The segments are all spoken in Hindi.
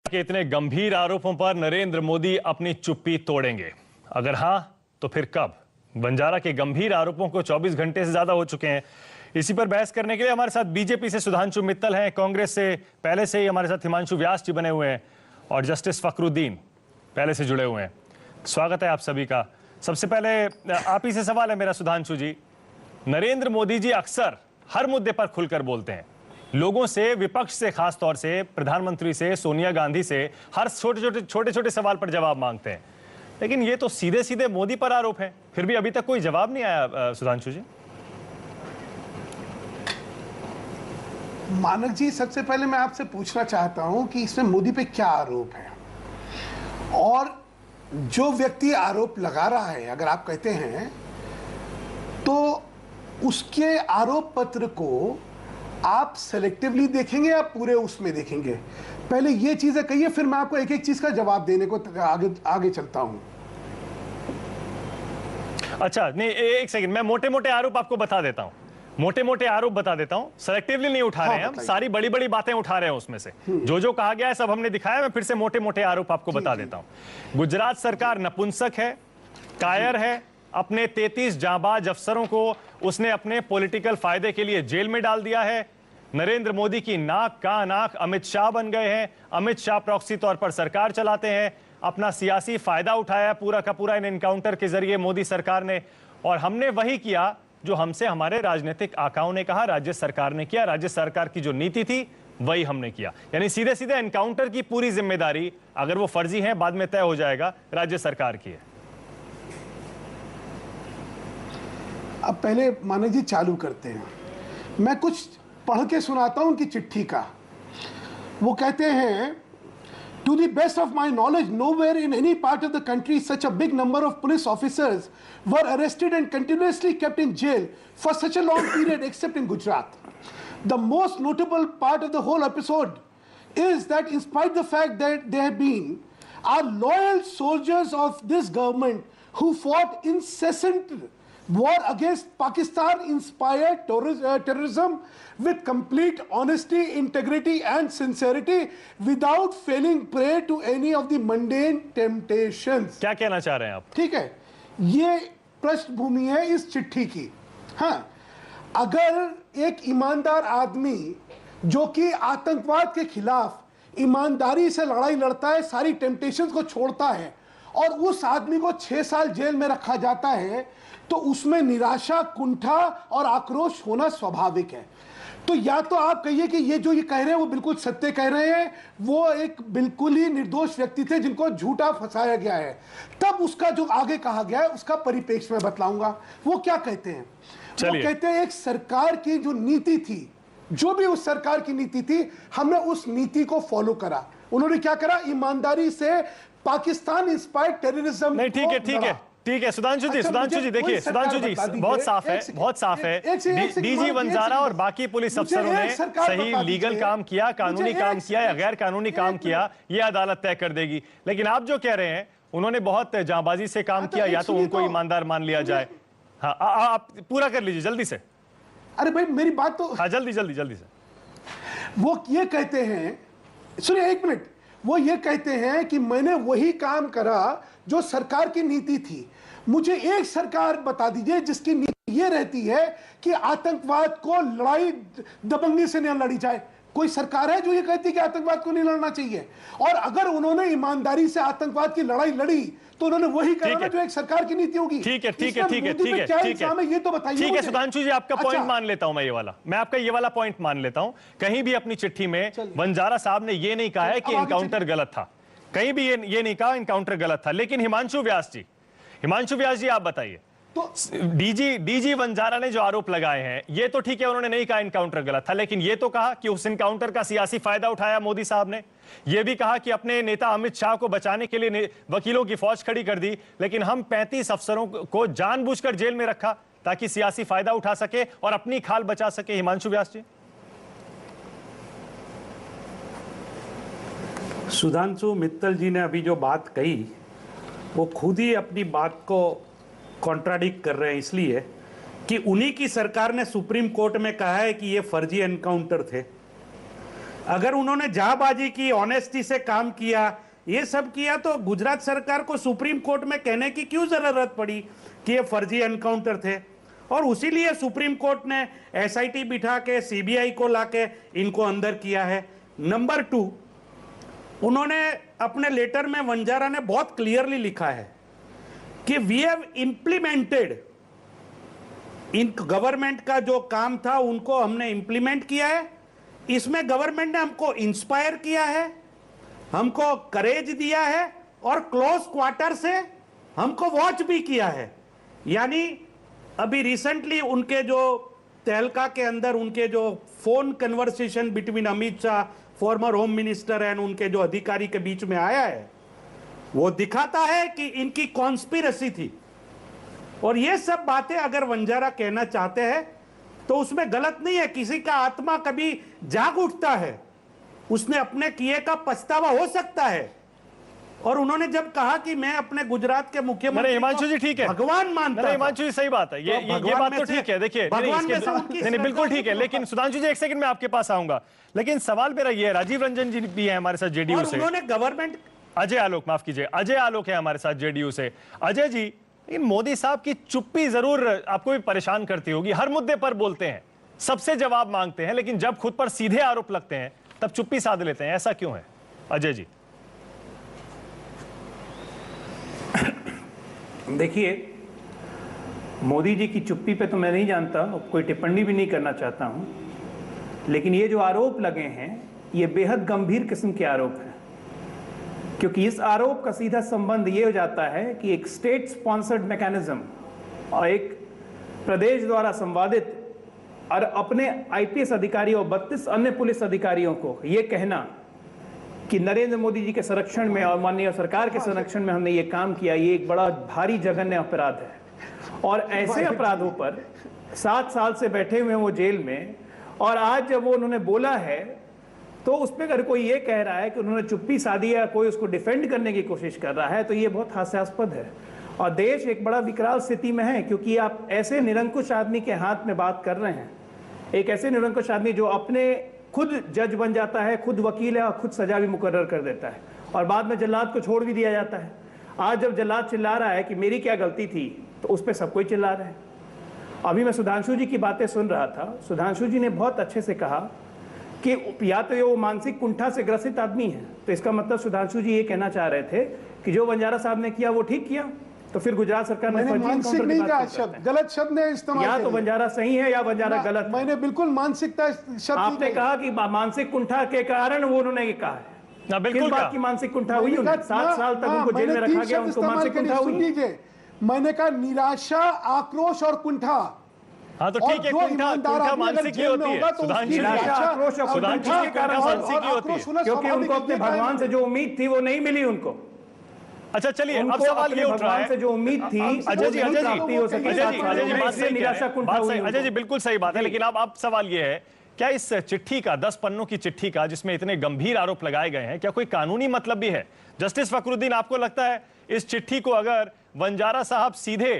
के इतने गंभीर आरोपों पर नरेंद्र मोदी अपनी चुप्पी तोड़ेंगे? अगर हां, तो फिर कब? बंजारा के गंभीर आरोपों को 24 घंटे से ज्यादा हो चुके हैं। इसी पर बहस करने के लिए हमारे साथ बीजेपी से सुधांशु मित्तल हैं, कांग्रेस से पहले से ही हमारे साथ हिमांशु व्यास जी बने हुए हैं और जस्टिस फखरुद्दीन पहले से जुड़े हुए हैं। स्वागत है आप सभी का। सबसे पहले आप ही से सवाल है मेरा, सुधांशु जी। नरेंद्र मोदी जी अक्सर हर मुद्दे पर खुलकर बोलते हैं, लोगों से, विपक्ष से, खास तौर से प्रधानमंत्री से, सोनिया गांधी से हर छोटे छोटे सवाल पर जवाब मांगते हैं, लेकिन ये तो सीधे सीधे मोदी पर आरोप है। फिर भी अभी तक कोई जवाब नहीं आया। सुधांशु जी। मानक जी, सबसे पहले मैं आपसे पूछना चाहता हूं कि इसमें मोदी पे क्या आरोप है, और जो व्यक्ति आरोप लगा रहा है, अगर आप कहते हैं तो उसके आरोप पत्र को आप सेलेक्टिवली देखेंगे या पूरे उसमें देखेंगे? पहले ये चीजें कहिए, फिर मैं आपको एक एक चीज का जवाब देने को आगे चलता हूं। अच्छा, नहीं, एक सेकंड, मैं मोटे मोटे आरोप आपको बता देता हूं। मोटे मोटे आरोप बता देता हूं, सेलेक्टिवली नहीं उठा रहे हैं हम, सारी बड़ी बड़ी बातें उठा रहे हैं उसमें से। जो कहा गया है सब हमने दिखाया। मैं फिर से मोटे मोटे आरोप आपको बता देता हूं। गुजरात सरकार नपुंसक है, कायर है, अपने 33 जांबाज अफसरों को उसने अपने पॉलिटिकल फायदे के लिए जेल में डाल दिया है। नरेंद्र मोदी की नाक कान आंख अमित शाह बन गए हैं। अमित शाह प्रॉक्सी तौर पर सरकार चलाते हैं, अपना सियासी फायदा उठाया पूरा का पूरा इन एनकाउंटर के जरिए मोदी सरकार ने। और हमने वही किया जो हमसे हमारे राजनीतिक आकाओं ने कहा, राज्य सरकार ने किया। राज्य सरकार की जो नीति थी वही हमने किया। यानी सीधे सीधे एनकाउंटर की पूरी जिम्मेदारी, अगर वो फर्जी है बाद में तय हो जाएगा, राज्य सरकार की है। अब पहले मानक जी चालू करते हैं। मैं कुछ पढ़ के सुनाता हूं उनकी चिट्ठी का। वो कहते हैं, To the best of my knowledge, nowhere in any part of the country such a big number of police officers were arrested and continuously kept in jail for such a long period except in Gujarat. The most notable part of the whole episode is that in spite of the fact that they have been are loyal soldiers of this government who fought incessant war against Pakistan-inspired terrorism with complete honesty, integrity and sincerity without falling prey to any of the mundane temptations. क्या कहना चाह रहे हैं आप? ठीक है, ये पृष्ठभूमि है इस चिट्ठी की। हाँ, अगर एक ईमानदार आदमी जो कि आतंकवाद के खिलाफ ईमानदारी से लड़ाई लड़ता है, सारी टेम्पटेशंस को छोड़ता है, और उस आदमी को 6 साल जेल में रखा जाता है, तो उसमें निराशा, कुंठा और आक्रोश होना स्वाभाविक है। तो या तो आप कहिए कि ये जो ये कह रहे हैं वो बिल्कुल सत्य कह रहे हैं, वो एक बिल्कुल ही निर्दोष व्यक्ति थे जिनको झूठा फंसाया गया है। तब उसका जो आगे कहा गया है उसका परिप्रेक्ष्य में बतलाऊंगा। वो क्या कहते हैं? वो कहते हैं एक सरकार की जो नीति थी, जो भी उस सरकार की नीति थी, हमने उस नीति को फॉलो करा। उन्होंने क्या करा? ईमानदारी से पाकिस्तान इंस्पायर्ड टेररिज्म। नहीं, ठीक है, ठीक है, ठीक है। सुधांशु जी, सुधांशु जी, देखिए, सुधांशु जी बहुत साफ है, बहुत साफ है। डीजी वंजारा और बाकी पुलिस अफसरों ने सही लीगल काम किया, कानूनी काम किया या गैर कानूनी काम किया, ये अदालत तय कर देगी। लेकिन आप जो कह रहे हैं, उन्होंने बहुत जांबाजी से काम किया, या तो उनको ईमानदार मान लिया जाए। हाँ, आप पूरा कर लीजिए जल्दी से। अरे भाई, मेरी बात तो, हाँ, जल्दी जल्दी जल्दी से। वो ये कहते हैं, सुनिए एक मिनट, वो ये कहते हैं कि मैंने वही काम करा जो सरकार की नीति थी। मुझे एक सरकार बता दीजिए जिसकी नीति ये रहती है कि आतंकवाद को लड़ाई दबंगी से न लड़ी जाए। कोई सरकार है जो ये कहती है कि आतंकवाद को नहीं लड़ना चाहिए? और अगर उन्होंने ईमानदारी से आतंकवाद की लड़ाई लड़ी तो उन्होंने वही करा जो एक सरकार की नीति होगी। ठीक है, ठीक है, ठीक है, ठीक है, ठीक है, ये तो बताइए। ठीक है सुधांशु जी, आपका पॉइंट मान लेता हूं मैं, मैं आपका ये वाला पॉइंट मान लेता हूं। कहीं भी अपनी चिट्ठी में वंजारा साहब ने ये नहीं कहा है कि एनकाउंटर गलत था, कहीं भी ये नहीं कहा एनकाउंटर गलत था। लेकिन हिमांशु व्यास जी आप बताइए, तो डीजी वंजारा ने जो आरोप लगाए हैं, ये तो ठीक है, उन्होंने नहीं कहा एनकाउंटर गलत था, लेकिन ये तो कहा कि उस एनकाउंटर का सियासी फायदा उठाया मोदी साहब ने। ये भी कहा कि अपने नेता अमित शाह को बचाने के लिए वकीलों की फौज खड़ी कर दी। लेकिन हम 35 अफसरों को जानबूझकर जेल में रखा ताकि सियासी फायदा उठा सके और अपनी खाल बचा सके। हिमांशु व्यास जी। सुधांशु मित्तल जी ने अभी जो बात कही, वो खुद ही अपनी बात को कॉन्ट्राडिक्ट कर रहे हैं, इसलिए कि उन्हीं की सरकार ने सुप्रीम कोर्ट में कहा है कि ये फर्जी एनकाउंटर थे। अगर उन्होंने जाबाजी की, ऑनेस्टी से काम किया, ये सब किया, तो गुजरात सरकार को सुप्रीम कोर्ट में कहने की क्यों जरूरत पड़ी कि ये फर्जी एनकाउंटर थे? और उसीलिए सुप्रीम कोर्ट ने एसआईटी बिठा के, सीबीआई को लाके इनको अंदर किया है। नंबर 2, उन्होंने अपने लेटर में, वंजारा ने बहुत क्लियरली लिखा है कि we have implemented, in government का जो काम था उनको हमने इंप्लीमेंट किया है। इसमें गवर्नमेंट ने हमको इंस्पायर किया है, हमको करेज दिया है और क्लोज क्वार्टर से हमको वॉच भी किया है। यानी अभी रिसेंटली उनके जो तहलका के अंदर उनके जो phone conversation between Amit Shah, farmer home minister, and उनके जो अधिकारी के बीच में आया है, वो दिखाता है कि इनकी कॉन्स्पिरेसी थी। और ये सब बातें अगर वंजारा कहना चाहते हैं तो उसमें गलत नहीं है। किसी का आत्मा कभी जाग उठता है, उसने अपने किए का पछतावा हो सकता है। और उन्होंने जब कहा कि मैं अपने गुजरात के मुख्यमंत्री हिमांशु जी ठीक है, भगवान मानता हूं, हिमांशु जी सही बात है, ये बात तो ठीक है। देखिए नहीं, बिल्कुल ठीक है, लेकिन सुधांशु जी एक सेकंड में आपके पास आऊंगा, लेकिन सवाल मेरा ये है, राजीव रंजन जी भी है हमारे साथ जेडीयू से, उन्होंने गवर्नमेंट, अजय आलोक, माफ कीजिए, अजय आलोक है हमारे साथ जेडीयू से। अजय जी, लेकिन मोदी साहब की चुप्पी जरूर आपको भी परेशान करती होगी। हर मुद्दे पर बोलते हैं, सबसे जवाब मांगते हैं, लेकिन जब खुद पर सीधे आरोप लगते हैं तब चुप्पी साध लेते हैं, ऐसा क्यों है अजय जी? देखिए, मोदी जी की चुप्पी पे तो मैं नहीं जानता, कोई टिप्पणी भी नहीं करना चाहता हूं, लेकिन ये जो आरोप लगे हैं ये बेहद गंभीर किस्म के आरोप हैं, क्योंकि इस आरोप का सीधा संबंध ये हो जाता है कि एक स्टेट स्पॉन्सर्ड मैकेनिज्म और एक प्रदेश द्वारा संवादित और अपने आईपीएस अधिकारियों और 32 अन्य पुलिस अधिकारियों को ये कहना कि नरेंद्र मोदी जी के संरक्षण में और माननीय सरकार के संरक्षण में हमने ये काम किया, ये एक बड़ा भारी जघन्य अपराध है। और ऐसे अपराधों पर 7 साल से बैठे हुए वो जेल में, और आज जब वो उन्होंने बोला है तो उस पर अगर कोई ये कह रहा है कि उन्होंने चुप्पी साधी या कोई उसको डिफेंड करने की कोशिश कर रहा है, तो ये बहुत हास्यास्पद है। और देश एक बड़ा विकराल स्थिति में है, क्योंकि आप ऐसे निरंकुश आदमी के हाथ में बात कर रहे हैं, एक ऐसे निरंकुश आदमी जो अपने खुद जज बन जाता है, खुद वकील है और खुद सजा भी मुकर्रर कर देता है, और बाद में जल्लाद को छोड़ भी दिया जाता है। आज जब जल्लाद चिल्ला रहा है कि मेरी क्या गलती थी, तो उस पर सब कोई चिल्ला रहे हैं। अभी मैं सुधांशु जी की बातें सुन रहा था, सुधांशु जी ने बहुत अच्छे से कहा कि या तो ये वो मानसिक कुंठा से ग्रसित आदमी है, तो इसका मतलब सुधांशु जी ये कहना चाह रहे थे कि जो वंजारा साहब ने किया वो ठीक किया, तो फिर गुजरात सरकार ने मानसिक नहीं कहा, शब्द गलत शब्द ने इस्तेमाल या तो वंजारा सही है या वंजारा गलत है। मैंने बिल्कुल मानसिकता शब्द आपने कहा कि मानसिक कुंठा के कारण वो उन्होंने कहा है ना, बिल्कुल बात की मानसिक कुंठा हुई, 7 साल तक उनको जेल में रखा गया, उनको मानसिक कुंठा हुई। मैंने कहा निराशा, आक्रोश और कुंठा। हाँ तो ठीक है, कुंठा मानसिक ही होती है सुधांशु, सुधांशु के कारण मानसिक ही होती है, क्योंकि उनको अपने भगवान से जो उम्मीद थी वो नहीं मिली उनको। अच्छा चलिए, अब सवाल ये उठ रहा है, से जो उम्मीद थी अजय जी अजय जी बिल्कुल सही बात है, लेकिन अब सवाल ये है, क्या इस चिट्ठी का, 10 पन्नों की चिट्ठी का, जिसमें इतने गंभीर आरोप लगाए गए हैं, क्या कोई कानूनी मतलब भी है? जस्टिस फखरुद्दीन, आपको लगता है इस चिट्ठी को अगर वंजारा साहब सीधे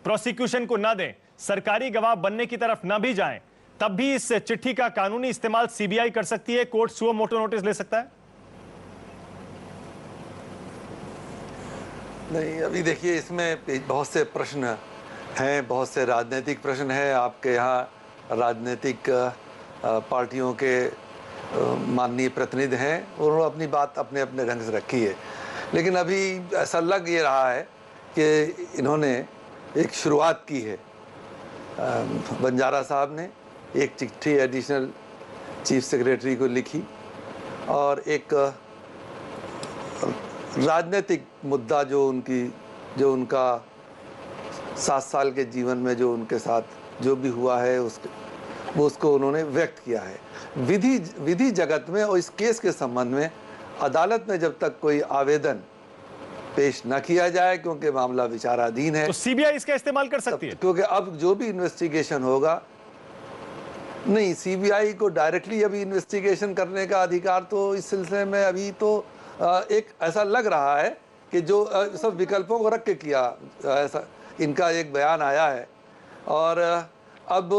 प्रोसिक्यूशन को न दें, सरकारी गवाह बनने की तरफ न भी जाएं, तब भी इस चिट्ठी का कानूनी इस्तेमाल सीबीआई कर सकती है, कोर्ट सुओ मोटो नोटिस ले सकता है? नहीं, अभी देखिए, इसमें बहुत से प्रश्न हैं, बहुत से राजनीतिक प्रश्न हैं। आपके यहाँ राजनीतिक पार्टियों के माननीय प्रतिनिधि हैं, उन्होंने अपनी बात अपने अपने ढंग से रखी है, लेकिन अभी ऐसा लग ये रहा है कि इन्होंने एक शुरुआत की है। वंजारा साहब ने एक चिट्ठी एडिशनल चीफ सेक्रेटरी को लिखी और एक राजनीतिक मुद्दा जो उनका 7 साल के जीवन में जो उनके साथ जो भी हुआ है उसको उन्होंने व्यक्त किया है। विधि जगत में और इस केस के संबंध में अदालत में जब तक कोई आवेदन पेश न किया जाए, क्योंकि मामला विचाराधीन है, तो सीबीआई इसका इस्तेमाल कर सकती है, क्योंकि अब जो भी इन्वेस्टिगेशन होगा, नहीं, सीबीआई को डायरेक्टली अभी इन्वेस्टिगेशन करने का अधिकार तो इस सिलसिले में अभी तो एक ऐसा लग रहा है कि जो सब विकल्पों को रख के किया, ऐसा इनका एक बयान आया है। और अब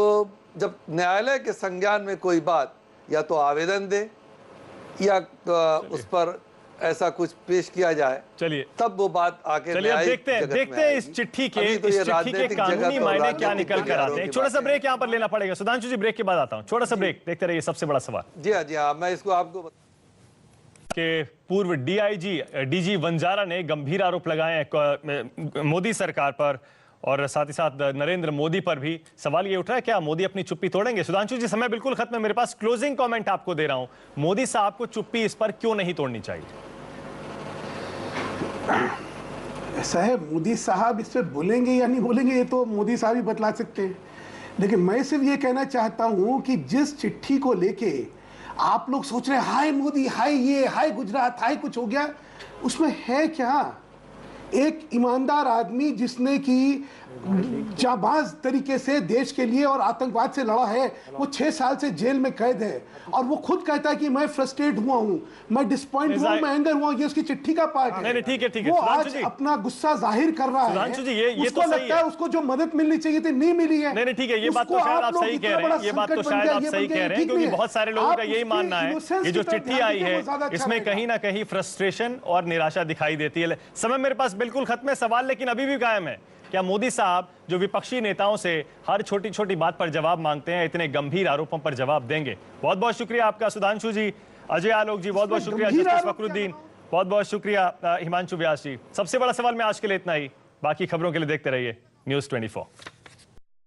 जब न्यायालय के संज्ञान में कोई बात या तो आवेदन दे या उस पर ऐसा कुछ पेश किया जाए, चलिए तब वो बात आके चलिए अब देखते हैं इस चिट्ठी के कानूनी मायने क्या निकल कर आते हैं। छोटा सा ब्रेक यहाँ पर लेना पड़ेगा। सुधांशु जी, ब्रेक के बाद आता हूँ। छोटा सा ब्रेक, देखते रहिए सबसे बड़ा सवाल। जी हाँ, मैं इसको आपको के पूर्व डीजी वंजारा ने गंभीर आरोप लगाए हैं मोदी सरकार पर और साथ ही साथ नरेंद्र मोदी पर भी। सवाल ये उठ रहा है, क्या मोदी अपनी चुप्पी तोड़ेंगे? सुधांशु जी, समय बिल्कुल खत्म है, मेरे पास क्लोजिंग कमेंट आपको दे रहा हूं। मोदी साहब को चुप्पी इस पर क्यों नहीं तोड़नी चाहिए? ऐसा है, मोदी साहब इस पर बोलेंगे या नहीं बोलेंगे ये तो मोदी साहब ही बतला सकते हैं, लेकिन मैं सिर्फ ये कहना चाहता हूं कि जिस चिट्ठी को लेके आप लोग सोच रहे हैं हाय मोदी, हाय ये, हाय गुजरात, हाय कुछ हो गया, उसमें है क्या? एक ईमानदार आदमी जिसने की जाबाज तरीके से देश के लिए और आतंकवाद से लड़ा है, वो 6 साल से जेल में कैद है और वो खुद कहता है कि मैं फ्रस्ट्रेट हुआ हूं, मैं डिसपॉइंट हुआ, मैं एंगर हुआ। ये उसकी चिट्ठी का पार्ट है। नहीं, ठीक है। वो आज अपना गुस्सा जाहिर कर रहा है। ये उसको लगता है उसको जो मदद मिलनी चाहिए थी नहीं मिली है। नहीं, ठीक है, ये बात तो शायद आप सही कह रहे हैं। ये बात तो शायद आप सही कह रहे हैं, क्योंकि बहुत सारे लोगों का यही मानना है कि जो चिट्ठी आई है इसमें कहीं ना कहीं फ्रस्ट्रेशन और निराशा दिखाई देती है। समय मेरे पास बिल्कुल खत्म है, सवाल लेकिन अभी भी कायम है। क्या मोदी साहब जो विपक्षी नेताओं से हर छोटी छोटी बात पर जवाब मांगते हैं, इतने गंभीर आरोपों पर जवाब देंगे? बहुत बहुत शुक्रिया आपका सुधांशु जी, अजय आलोक जी, बहुत बहुत शुक्रिया जस्टिस फखरुद्दीन, बहुत बहुत शुक्रिया हिमांशु व्यास जी। सबसे बड़ा सवाल में आज के लिए इतना ही। बाकी खबरों के लिए देखते रहिए News 24।